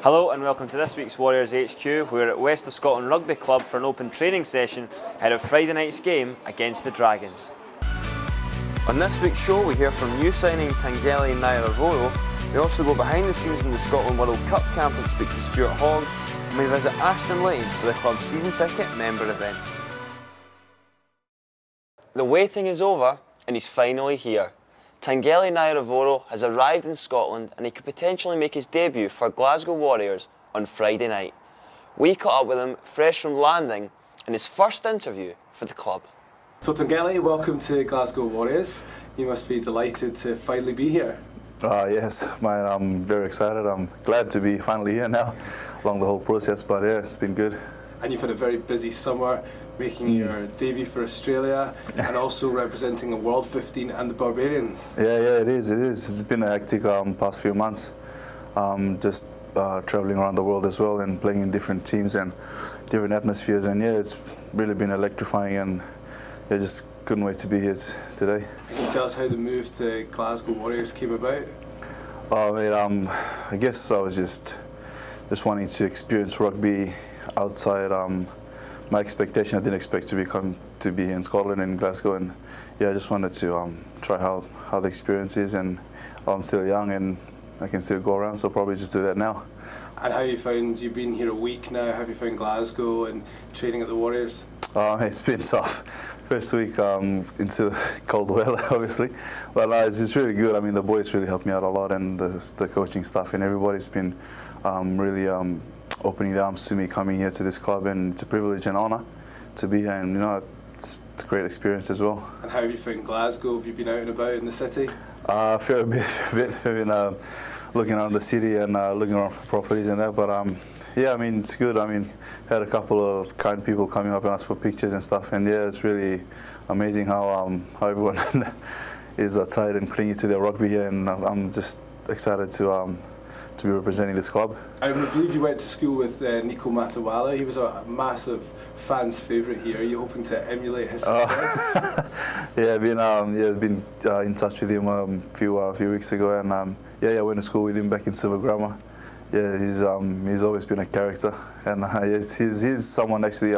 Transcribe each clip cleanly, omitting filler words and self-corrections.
Hello and welcome to this week's Warriors HQ. We're at West of Scotland Rugby Club for an open training session ahead of Friday night's game against the Dragons. On this week's show we hear from new signing Taqele Naiyaravoro. We also go behind the scenes in the Scotland World Cup camp and speak to Stuart Hogg, and we visit Ashton Lane for the club's season ticket member event. The waiting is over and he's finally here. Taqele Naiyaravoro has arrived in Scotland and he could potentially make his debut for Glasgow Warriors on Friday night. We caught up with him fresh from landing in his first interview for the club. So Taqele, welcome to Glasgow Warriors. You must be delighted to finally be here. Yes, I'm very excited. I'm glad to be finally here now along the whole process, but yeah, it's been good. And you've had a very busy summer, making your debut for Australia and also representing the World 15 and the Barbarians. Yeah, it is. It's been a hectic past few months. Just traveling around the world as well and playing in different teams and different atmospheres, and yeah, it's really been electrifying, and yeah, just couldn't wait to be here today. Can you tell us how the move to Glasgow Warriors came about? I guess I was just wanting to experience rugby outside my expectation. I didn't expect to be in Scotland and Glasgow, and yeah, I just wanted to try how the experience is, and I'm still young and I can still go around, so probably just do that now. And how you found, you've been here a week now, have you found Glasgow and training at the Warriors? It's been tough. First week into cold weather, obviously, but it's really good. I mean, the boys really helped me out a lot, and the coaching staff and everybody's been really opening the arms to me coming here to this club, and it's a privilege and honour to be here, and you know, it's a great experience as well. And how have you found Glasgow? Have you been out and about in the city? Fair bit. I've been looking around the city and looking around for properties and that, but yeah, I mean, it's good. I mean, had a couple of kind people coming up and ask for pictures and stuff, and yeah, it's really amazing how everyone is tight and clinging to their rugby here, and I'm just excited to be representing this club. I believe you went to school with Nico Matawala. He was a massive fans' favourite here. Are you hoping to emulate his success? Yeah, I've been in touch with him a few weeks ago, and yeah, I went to school with him back in Silver Grammar. Yeah, he's always been a character, and he's someone actually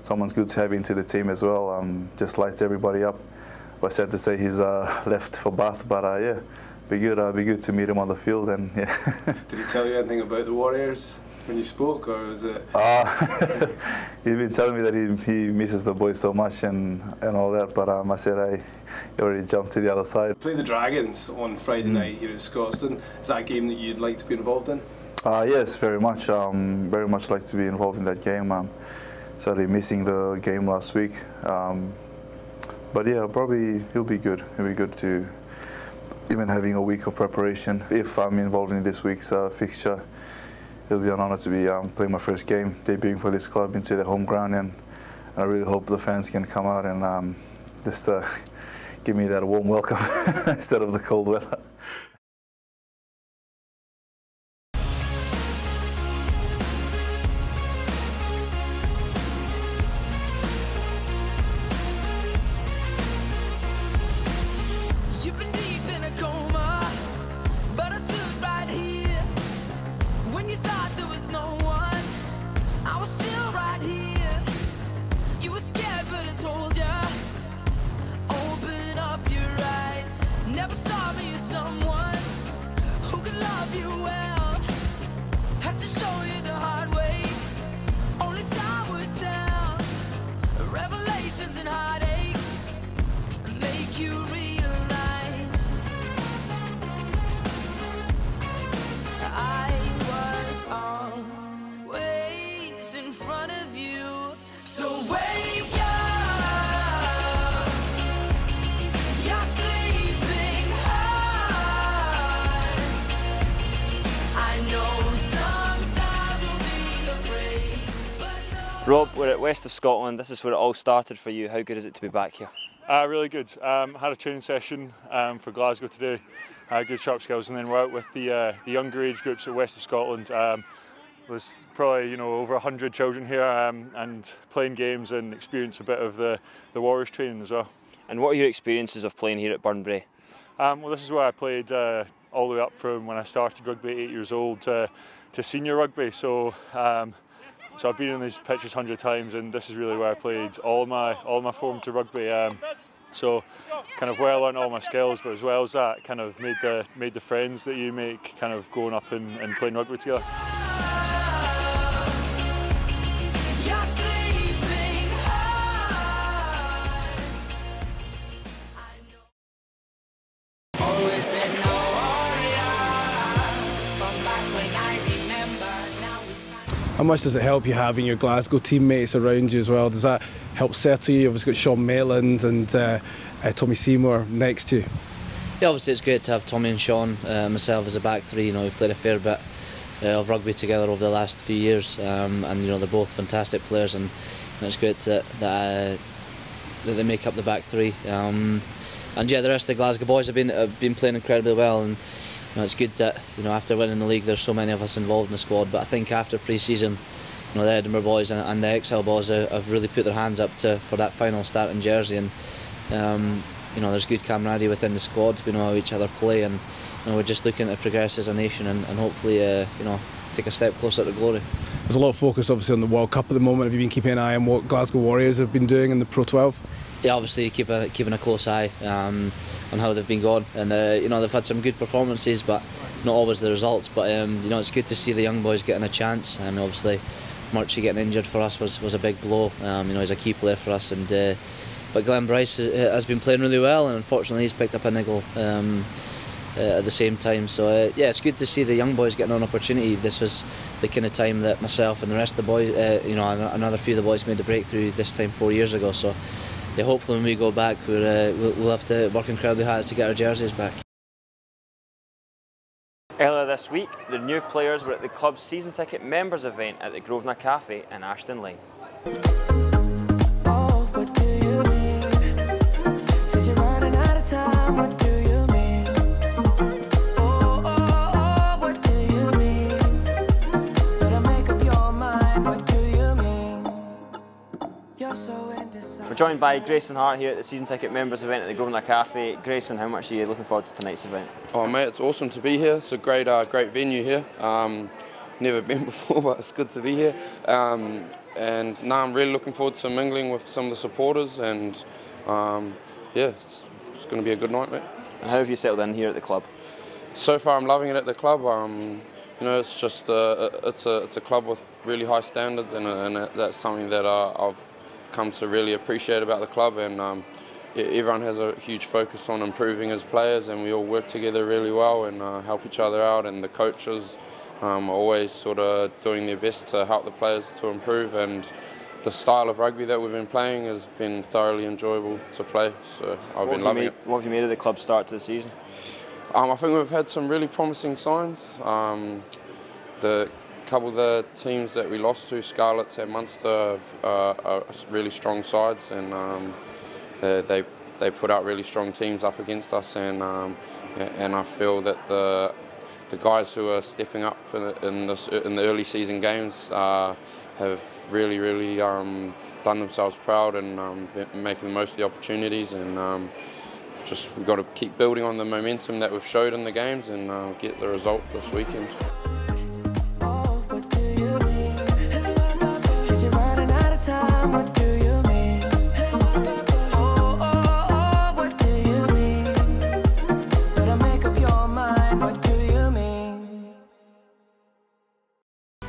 someone's good to have into the team as well. Just lights everybody up. But sad to say he's left for Bath, but yeah. Be good to meet him on the field, and yeah. Did he tell you anything about the Warriors when you spoke, or was it? He's been telling me that he misses the boys so much and all that, but I said he already jumped to the other side. Play the Dragons on Friday night here in Scotland. Is that a game that you'd like to be involved in? Yes, very much. Very much like to be involved in that game. Sadly missing the game last week, but yeah, probably he'll be good. He'll be good to. Even having a week of preparation. If I'm involved in this week's fixture, it'll be an honour to be playing my first game, debuting for this club into the home ground, and I really hope the fans can come out and just give me that warm welcome instead of the cold weather. Rob, we're at West of Scotland. This is where it all started for you. How good is it to be back here? Really good. Had a training session for Glasgow today. Good sharp skills, and then we're out with the younger age groups at West of Scotland. There's probably over 100 children here, and playing games and experience a bit of the Warriors training as well. And what are your experiences of playing here at Burnbrae? Well, this is where I played all the way up from when I started rugby at 8 years old to senior rugby. So so I've been on these pitches 100 times, and this is really where I played all my formative rugby. So kind of where I learned all my skills, but as well as that, kind of made the friends that you make kind of going up and playing rugby together. How much does it help you having your Glasgow teammates around you as well? Does that help settle you? You've obviously got Sean Maitland and Tommy Seymour next to you. Yeah, obviously it's great to have Tommy and Sean, myself as a back three. You know, we've played a fair bit of rugby together over the last few years, and you know, they're both fantastic players, and it's great that they make up the back three. And yeah, the rest of the Glasgow boys have been playing incredibly well, and you know, it's good that, you know, after winning the league there's so many of us involved in the squad. But I think after pre-season, you know, the Edinburgh boys and the XL boys have really put their hands up for that final starting jersey, and you know, there's good camaraderie within the squad. We know how each other play, and you know, we're just looking to progress as a nation and hopefully you know, take a step closer to glory. There's a lot of focus obviously on the World Cup at the moment. Have you been keeping an eye on what Glasgow Warriors have been doing in the Pro 12? Yeah, obviously keeping a close eye on how they've been going, and you know, they've had some good performances, but not always the results. But you know, it's good to see the young boys getting a chance. And obviously, Murchie getting injured for us was a big blow. You know, he's a key player for us, and but Glenn Bryce has been playing really well, and unfortunately, he's picked up a niggle at the same time. So yeah, it's good to see the young boys getting an opportunity. This was the kind of time that myself and the rest of the boys, you know, another few of the boys made a breakthrough this time 4 years ago. So yeah, hopefully when we go back, we'll have to work incredibly hard to get our jerseys back. Earlier this week, the new players were at the club's season ticket members event at the Grosvenor Cafe in Ashton Lane. We're joined by Grayson Hart here at the season ticket members event at the Grosvenor Cafe. Grayson, how much are you looking forward to tonight's event? Oh mate, it's awesome to be here. It's a great venue here. Never been before, but it's good to be here. And now I'm really looking forward to mingling with some of the supporters, and yeah, it's going to be a good night, mate. And how have you settled in here at the club? So far, I'm loving it at the club. You know, it's just it's a club with really high standards, and that's something that I've come to really appreciate about the club. And everyone has a huge focus on improving as players, and we all work together really well and help each other out. And the coaches are always sort of doing their best to help the players to improve. And the style of rugby that we've been playing has been thoroughly enjoyable to play. So I've been loving it. What have you made of the club's start to the season? I think we've had some really promising signs. The couple of the teams that we lost to, Scarlets and Munster, are really strong sides, and they put out really strong teams up against us, and I feel that the guys who are stepping up in the early season games have really done themselves proud and making the most of the opportunities, and just we've got to keep building on the momentum that we've showed in the games and get the result this weekend.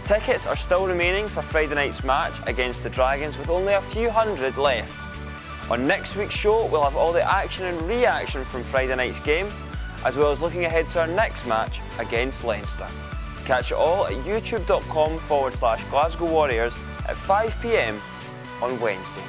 Tickets are still remaining for Friday night's match against the Dragons, with only a few hundred left. On next week's show, we'll have all the action and reaction from Friday night's game, as well as looking ahead to our next match against Leinster. Catch it all at youtube.com/Glasgow Warriors at 5 PM on Wednesday.